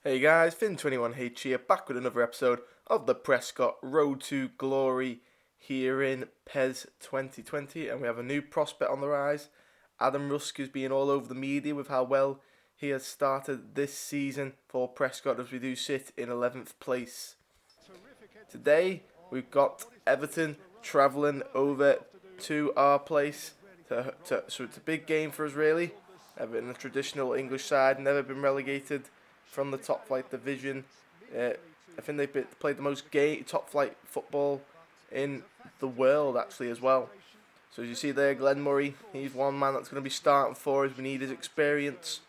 Hey guys, Fin21H here, back with another episode of the Prescot Road to Glory here in PES 2020, and we have a new prospect on the rise. Adam Rusk is being all over the media with how well he has started this season for Prescot as we do sit in 11th place. Today we've got Everton travelling over to our place, so it's a big game for us really. Everton, a traditional English side, never been relegated from the top flight division. I think they played the most top flight football in the world actually as well. So as you see there, Glenn Murray, he's one man that's going to be starting for us. We need his experience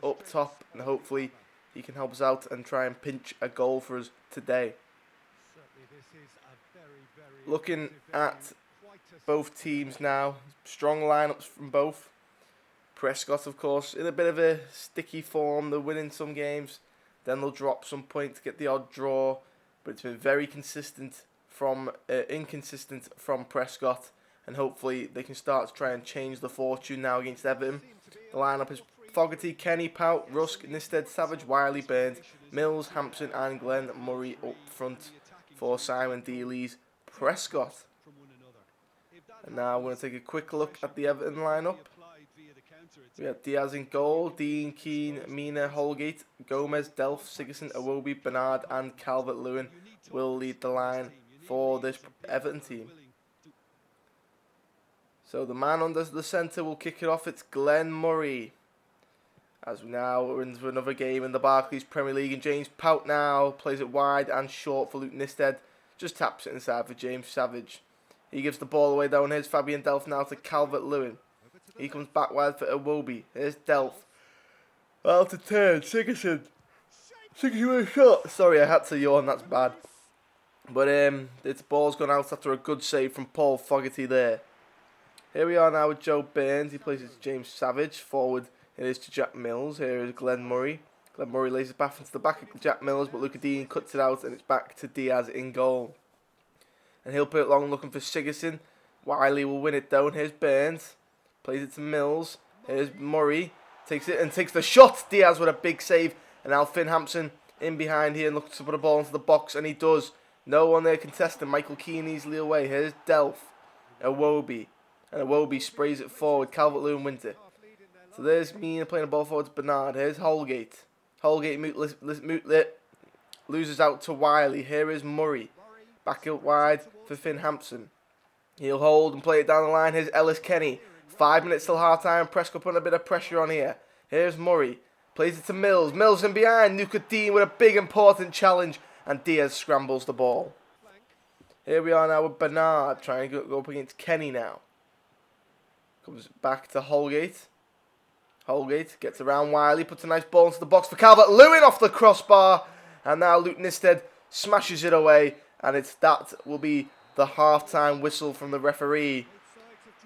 up top, and hopefully he can help us out and try and pinch a goal for us today. Looking at both teams now, strong lineups from both. Prescot, of course, in a bit of a sticky form. They're winning some games, then they'll drop some points, get the odd draw, but it's been very inconsistent from Prescot, and hopefully they can start to try and change the fortune now against Everton. The lineup is Fogarty, Kenny, Pout, Rusk, Newsted, Savage, Wiley, Burns, Mills, Hampson and Glenn Murray up front for Simon Deeley's Prescot. And now we're going to take a quick look at the Everton lineup. We have Diaz in goal, Dean, Keane, Mina, Holgate, Gomez, Delph, Sigurdsson, Iwobi, Bernard and Calvert-Lewin will lead the line for this Everton team. So the man under the centre will kick it off. It's Glenn Murray. As we now are into another game in the Barclays Premier League, and James Pout now plays it wide and short for Luke Newsted. Just taps it inside for James Savage. He gives the ball away down. Here's Fabian Delph now to Calvert-Lewin. He comes back wide for Iwobi. Here's Delph. Out to turn. Sigurdsson with a shot. Sorry, I had to yawn. That's bad. But its ball's gone out after a good save from Paul Fogarty there. Here we are now with Joe Burns. He plays it to James Savage. Forward it is to Jack Mills. Here is Glenn Murray. Glenn Murray lays it back into the back of Jack Mills, but Luca Dean cuts it out and it's back to Diaz in goal. And he'll put it long looking for Sigurdsson. Wiley will win it down. Here's Burns. Plays it to Mills. Here's Murray. Takes it and takes the shot. Diaz with a big save. And now Finn Hampson in behind here and looks to put a ball into the box. And he does. No one there contesting. Michael Keane easily away. Here's Delph. Iwobi. And Iwobi sprays it forward. Calvert-Lewin wins it. So there's Mina playing the ball forward to Bernard. Here's Holgate. Holgate loses out to Wiley. Here is Murray. Back out wide for Finn Hampson. He'll hold and play it down the line. Here's Ellis Kenny. 5 minutes till half time. Prescott putting a bit of pressure on here. Here's Murray. Plays it to Mills. Mills in behind. Luca Dean with a big important challenge. And Diaz scrambles the ball. Here we are now with Bernard trying to go up against Kenny now. Comes back to Holgate. Holgate gets around Wiley. Puts a nice ball into the box for Calvert-Lewin off the crossbar. And now Luke Newsted smashes it away. And that will be the half-time whistle from the referee.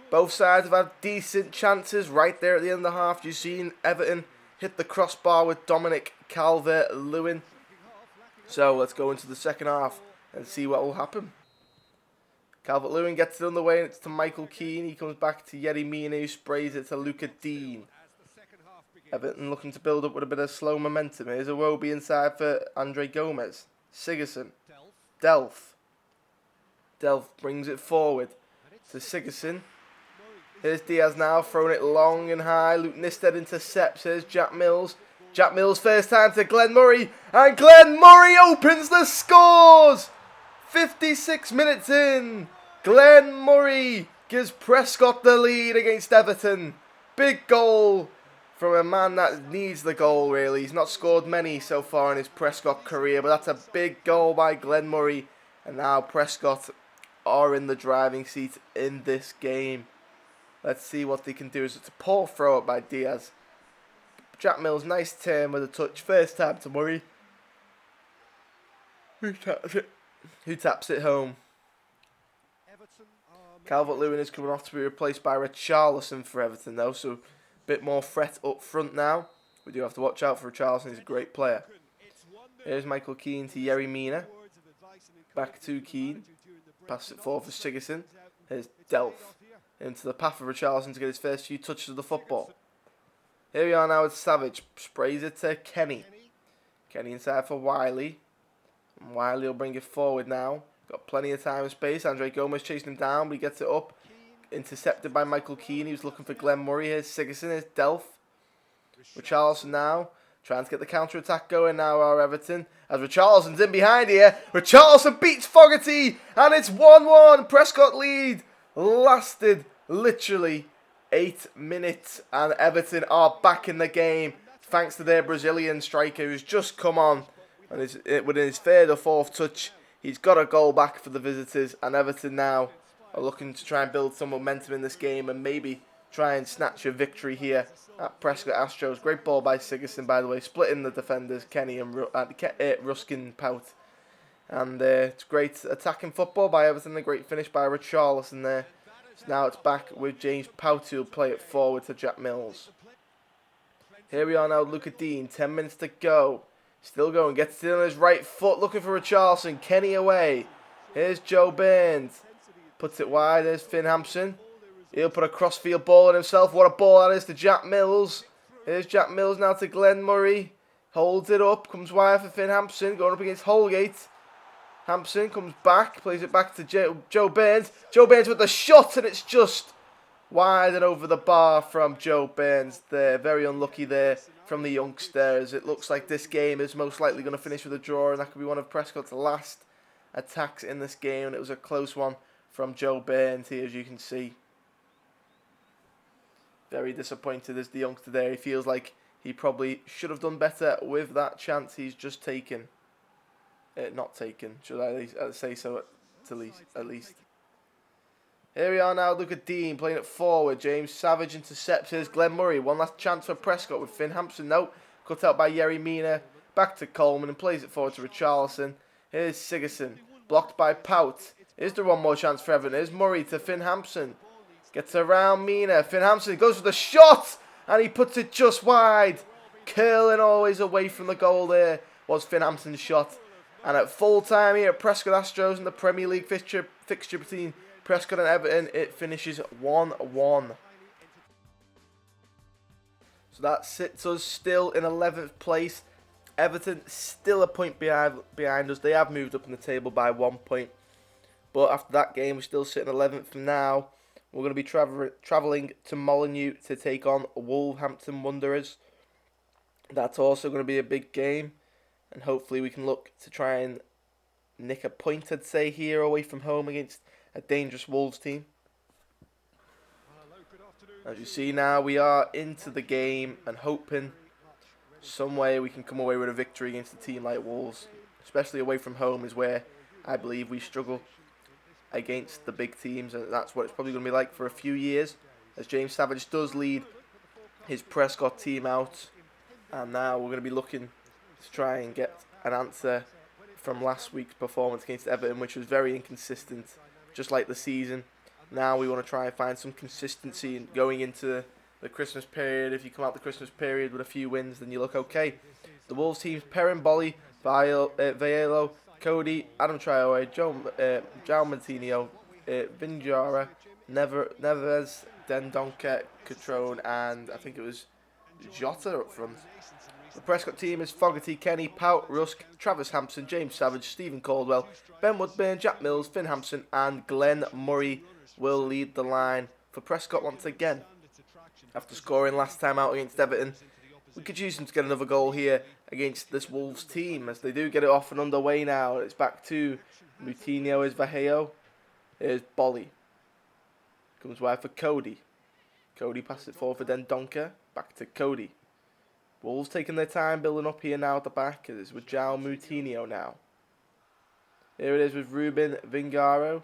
Both sides have had decent chances right there at the end of the half. You've seen Everton hit the crossbar with Dominic Calvert-Lewin. So let's go into the second half and see what will happen. Calvert-Lewin gets it underway and it's to Michael Keane. He comes back to Yerry Mina who sprays it to Luca Dean. Everton looking to build up with a bit of slow momentum. Here's Iwobi inside for Andre Gomez. Sigurdsson. Delph brings it forward to Sigurdsson. Here's Diaz now, throwing it long and high. Luke Newsted intercepts. Here's Jack Mills. Jack Mills first time to Glenn Murray. And Glenn Murray opens the scores! 56 minutes in. Glenn Murray gives Prescott the lead against Everton. Big goal from a man that needs the goal, really. He's not scored many so far in his Prescott career, but that's a big goal by Glenn Murray. And now Prescott are in the driving seat in this game. Let's see what they can do. It's a poor throw up by Diaz. Jack Mills, nice turn with a touch. First time to Murray. Who taps it home? Calvert-Lewin is coming off to be replaced by Richarlison for Everton though, so a bit more threat up front now. We do have to watch out for Richarlison, he's a great player. Here's Michael Keane to Yerry Mina. Back to Keane. Pass it forward for Sigurdsson. Here's Delph. Into the path of Richarlison to get his first few touches of the football. Here we are now with Savage. Sprays it to Kenny. Kenny inside for Wiley. And Wiley will bring it forward now. Got plenty of time and space. Andre Gomez chasing him down, but he gets it up. Intercepted by Michael Keane. He was looking for Glenn Murray. Here's Sigerson. Here's Delph. Richarlison now. Trying to get the counter-attack going now, our Everton. As Richarlison's in behind here. Richarlison beats Fogarty. And it's 1-1. Prescot lead. Lasted literally 8 minutes. And Everton are back in the game. Thanks to their Brazilian striker who's just come on. And within his third or fourth touch, he's got a goal back for the visitors. And Everton now are looking to try and build some momentum in this game. And maybe try and snatch a victory here at Prescot Astros. Great ball by Sigerson, by the way, splitting the defenders, Kenny and Ruskin Pout. And it's great attacking football by Everton, a great finish by Richarlison there. So now it's back with James Pout, who'll play it forward to Jack Mills. Here we are now, Luca Dean, 10 minutes to go. Still going, gets it on his right foot, looking for Richarlison. Kenny away. Here's Joe Burns. Puts it wide, there's Finn Hampson. He'll put a crossfield ball on himself. What a ball that is to Jack Mills. Here's Jack Mills now to Glenn Murray. Holds it up. Comes wide for Finn Hampson. Going up against Holgate. Hampson comes back. Plays it back to Joe Burns. Joe Burns with the shot. And it's just wide and over the bar from Joe Burns there. Very unlucky there from the youngsters. It looks like this game is most likely going to finish with a draw. And that could be one of Prescott's last attacks in this game. And it was a close one from Joe Burns here, as you can see. Very disappointed as the youngster there. He feels like he probably should have done better with that chance he's just taken. Not taken, should I say so at least. Here we are now, look at Dean playing it forward. James Savage intercepts. Here's Glenn Murray. One last chance for Prescott with Finn Hampson. No, cut out by Yerry Mina. Back to Coleman and plays it forward to Richarlison. Here's Sigerson. Blocked by Pout. Here's the one more chance for Everton. Here's Murray to Finn Hampson. Gets around Mina. Finn Hampson goes for the shot. And he puts it just wide. Curling always away from the goal there was Finn Hampson's shot. And at full time here at Prescot Astros in the Premier League fixture between Prescott and Everton, it finishes 1-1. So that sits us still in 11th place. Everton still a point behind us. They have moved up in the table by 1 point. But after that game, we're still sitting 11th from now. We're going to be travelling to Molineux to take on Wolverhampton Wanderers. That's also going to be a big game. And hopefully we can look to try and nick a point, I'd say, here away from home against a dangerous Wolves team. As you see now, we are into the game and hoping some way we can come away with a victory against a team like Wolves. Especially away from home is where I believe we struggle against the big teams, and that's what it's probably going to be like for a few years, as James Savage does lead his Prescott team out. And now we're going to be looking to try and get an answer from last week's performance against Everton, which was very inconsistent, just like the season. Now we want to try and find some consistency in going into the Christmas period. If you come out the Christmas period with a few wins, then you look okay. The Wolves teams: Perrin, Bolly, Vaiello, Cody, Adam Traore, João Martinho, Vinjara, Neves, Dendoncker, Catrone, and I think it was Jota up front. The Prescott team is Fogarty, Kenny, Pout, Rusk, Travis Hampson, James Savage, Stephen Caldwell, Ben Woodburn, Jack Mills, Finn Hampson, and Glenn Murray will lead the line for Prescott once again. After scoring last time out against Everton, we could use them to get another goal here against this Wolves team, as they do get it off and underway now. It's back to Moutinho is Vaheo. Here's Bolly. Comes wide for Cody. Cody passes it forward for Dendoncker. Back to Cody. Wolves taking their time building up here now at the back. It is with João Moutinho now. Here it is with Ruben Vingaro.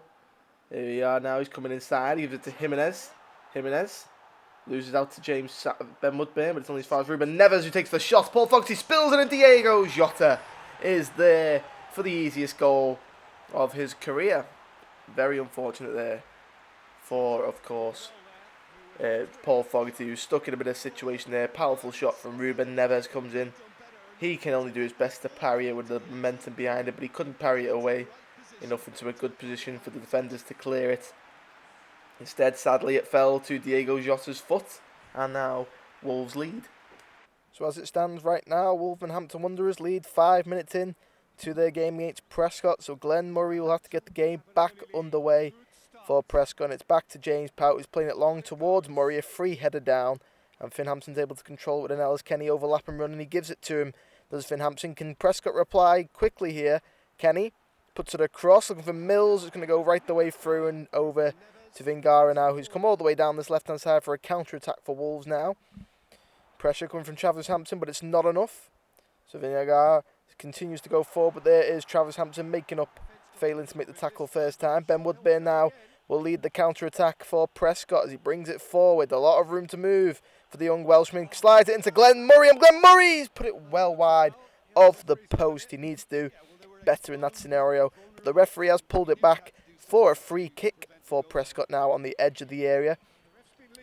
Here we are now. He's coming inside. He gives it to Jimenez. Jimenez loses out to Ben Woodburn, but it's only as far as Ruben Neves, who takes the shot. Paul Fogarty spills it, and Diego Jota is there for the easiest goal of his career. Very unfortunate there for, of course, Paul Fogarty, who's stuck in a bit of a situation there. Powerful shot from Ruben Neves comes in. He can only do his best to parry it with the momentum behind it, but he couldn't parry it away enough into a good position for the defenders to clear it. Instead, sadly, it fell to Diego Jota's foot, and now Wolves lead. So as it stands right now, Wolverhampton Wanderers lead 5 minutes in to their game against Prescot. So Glenn Murray will have to get the game back underway for Prescot. And it's back to James Pout, who's playing it long towards Murray, a free header down. And Finn Hampson's able to control it with an Ellis Kenny overlap and run, and he gives it to him. Does Finn Hampson. Can Prescott reply quickly here? Kenny puts it across, looking for Mills. It's going to go right the way through and over to Vingara now, who's come all the way down this left-hand side for a counter-attack for Wolves now. Pressure coming from Travis Hampson, but it's not enough. So Vingara continues to go forward, but there is Travis Hampson making up, failing to make the tackle first time. Ben Woodburn now will lead the counter-attack for Prescott as he brings it forward. A lot of room to move for the young Welshman. Slides it into Glenn Murray, and Glenn Murray's put it well wide of the post. He needs to do better in that scenario, but the referee has pulled it back for a free kick for Prescott now on the edge of the area.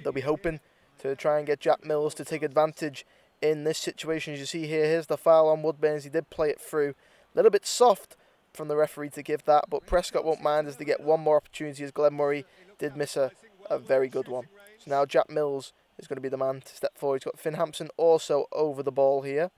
They'll be hoping to try and get Jack Mills to take advantage in this situation. As you see here, here's the foul on Woodburn as he did play it through. A little bit soft from the referee to give that, but Prescott won't mind as they get one more opportunity, as Glenn Murray did miss a very good one. So now Jack Mills is going to be the man to step forward. He's got Finn Hampson also over the ball here.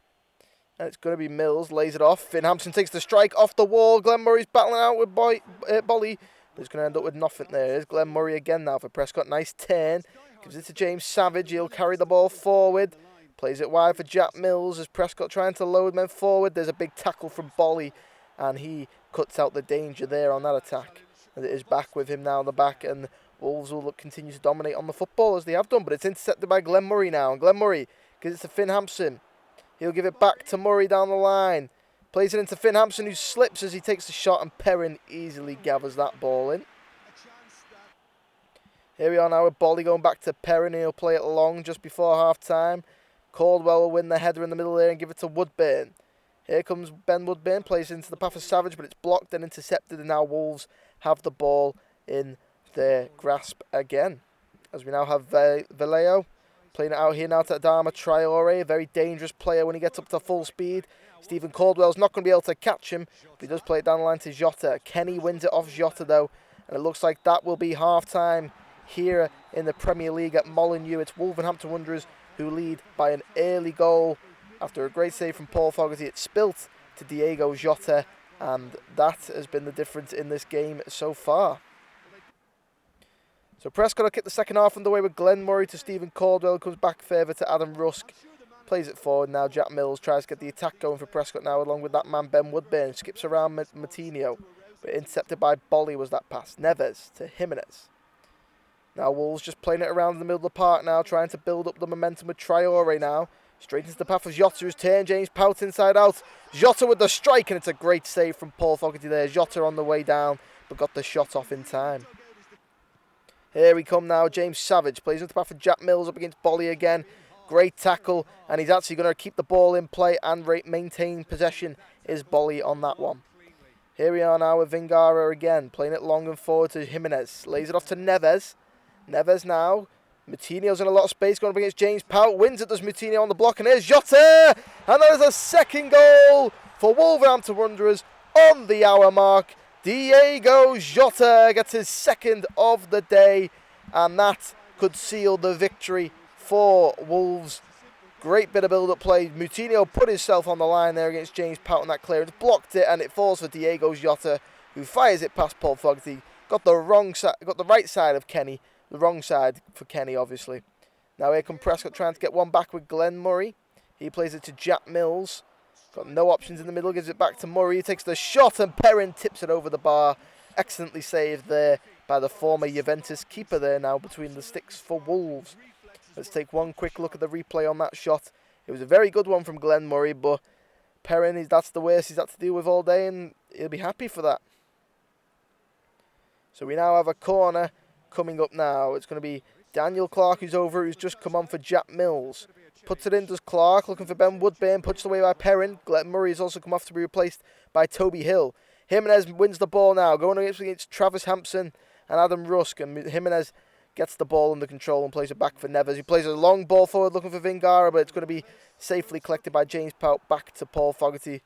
And it's going to be Mills, lays it off. Finn Hampson takes the strike off the wall. Glenn Murray's battling out with Bolly. But it's going to end up with nothing there. Here's Glenn Murray again now for Prescott. Nice turn. Gives it to James Savage. He'll carry the ball forward. Plays it wide for Jack Mills as Prescott trying to load men forward. There's a big tackle from Bolly. And he cuts out the danger there on that attack. And it is back with him now on the back. And Wolves will continue to dominate on the football as they have done. But it's intercepted by Glenn Murray now. And Glenn Murray gives it to Finn Hampson. He'll give it back to Murray down the line. Plays it into Finn Hampson, who slips as he takes the shot, and Perrin easily gathers that ball in. Here we are now with Bolly going back to Perrin. He'll play it long just before half-time. Caldwell will win the header in the middle there and give it to Woodburn. Here comes Ben Woodburn, plays it into the path of Savage, but it's blocked and intercepted, and now Wolves have the ball in their grasp again. As we now have Vallejo playing it out here now to Adama Traore, a very dangerous player when he gets up to full speed. Stephen Caldwell's not going to be able to catch him, but he does play it down the line to Jota. Kenny wins it off Jota though, and it looks like that will be half-time here in the Premier League at Molineux. It's Wolverhampton Wanderers who lead by an early goal after a great save from Paul Fogarty. It's spilt to Diego Jota, and that has been the difference in this game so far. So Prescott will kick the second half underway with Glenn Murray to Stephen Caldwell. Comes back further to Adam Rusk. Plays it forward now. Jack Mills tries to get the attack going for Prescott now, along with that man Ben Woodburn. Skips around Matinho, but intercepted by Bolly was that pass. Neves to Jimenez. Now Wolves just playing it around in the middle of the park now, trying to build up the momentum with Traore now. Straight into the path of Jota, who's turned James Pout inside out. Jota with the strike, and it's a great save from Paul Fogarty there. Jota on the way down, but got the shot off in time. Here we come now. James Savage plays into the path of Jack Mills up against Bolly again. Great tackle, and he's actually going to keep the ball in play and maintain possession, is Bolly on that one. Here we are now with Vingara again, playing it long and forward to Jimenez. Lays it off to Neves. Neves now. Moutinho's in a lot of space, going up against James Pout. Wins it, does Moutinho on the block, and here's Jota! And that is a second goal for Wolverhampton Wanderers on the hour mark. Diego Jota gets his second of the day, and that could seal the victory for Wolves. Great bit of build-up play. Moutinho put himself on the line there against James Pout on that clearance, blocked it, and it falls for Diego Jota, who fires it past Paul Fogarty. Got the right side of Kenny, the wrong side for Kenny, obviously. Now here comes Prescott trying to get one back with Glenn Murray. He plays it to Jack Mills. Got no options in the middle, gives it back to Murray. He takes the shot, and Perrin tips it over the bar. Excellently saved there by the former Juventus keeper there now between the sticks for Wolves. Let's take one quick look at the replay on that shot. It was a very good one from Glenn Murray, but Perrin, that's the worst he's had to deal with all day, and he'll be happy for that. So we now have a corner coming up now. It's going to be Daniel Clark who's just come on for Jack Mills. Puts it in, does Clark, looking for Ben Woodburn, pushed away by Perrin. Glenn Murray has also come off to be replaced by Toby Hill. Jimenez wins the ball now, going against Travis Hampson and Adam Rusk, and Jimenez gets the ball under control and plays it back for Neves. He plays a long ball forward looking for Vingara, but it's going to be safely collected by James Pout back to Paul Fogarty.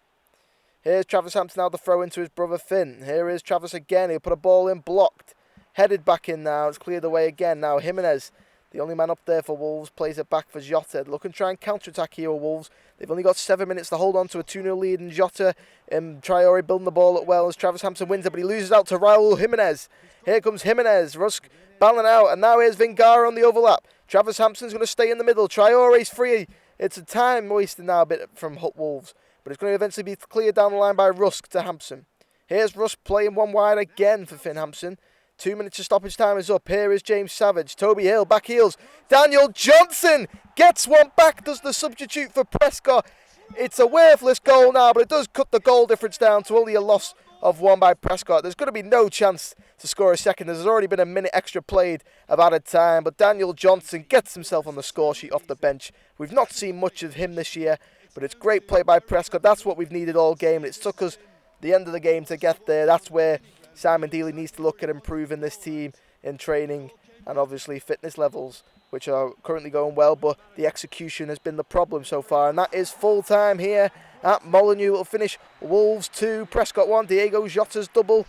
Here's Travis Hampson now to throw into his brother Finn. Here is Travis again. He'll put a ball in, blocked. Headed back in now. It's cleared away again. Now Jimenez the only man up there for Wolves, plays it back for Jota. Look and try and counter-attack here, Wolves. They've only got 7 minutes to hold on to a 2-0 lead, and Jota and Traore building the ball up well as Travis Hampson wins it, but he loses out to Raul Jimenez. Here comes Jimenez, Rusk battling out, and now here's Vingara on the overlap. Travis Hampson's going to stay in the middle. Traore's free. It's a time wasted now a bit from Wolves, but it's going to eventually be cleared down the line by Rusk to Hampson. Here's Rusk playing one wide again for Finn Hampson. 2 minutes of stoppage time is up. Here is James Savage. Toby Hill, back heels. Daniel Johnson gets one back, does the substitute for Prescott. It's a worthless goal now, but it does cut the goal difference down to only a loss of 1 by Prescott. There's going to be no chance to score a second. There's already been a minute extra played of added time, but Daniel Johnson gets himself on the score sheet off the bench. We've not seen much of him this year, but it's great play by Prescott. That's what we've needed all game, and it took us the end of the game to get there. That's where Simon Deeley needs to look at improving this team in training and obviously fitness levels, which are currently going well, but the execution has been the problem so far. And that is full time here at Molineux. It'll finish Wolves 2, Prescott 1, Diego Jota's double.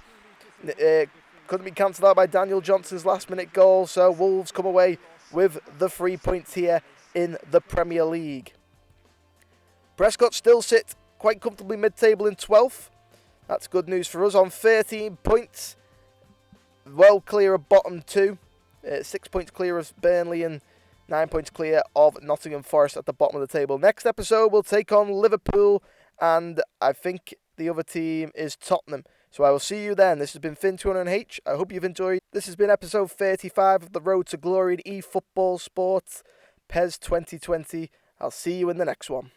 Couldn't be cancelled out by Daniel Johnson's last minute goal, so Wolves come away with the 3 points here in the Premier League. Prescott still sit quite comfortably mid-table in 12th. That's good news for us on 13 points. Well clear of bottom 2. 6 points clear of Burnley and 9 points clear of Nottingham Forest at the bottom of the table. Next episode we'll take on Liverpool, and I think the other team is Tottenham. So I will see you then. This has been Fin200H. I hope you've enjoyed. This has been episode 35 of the Road to Glory in eFootball Sports PES 2020. I'll see you in the next one.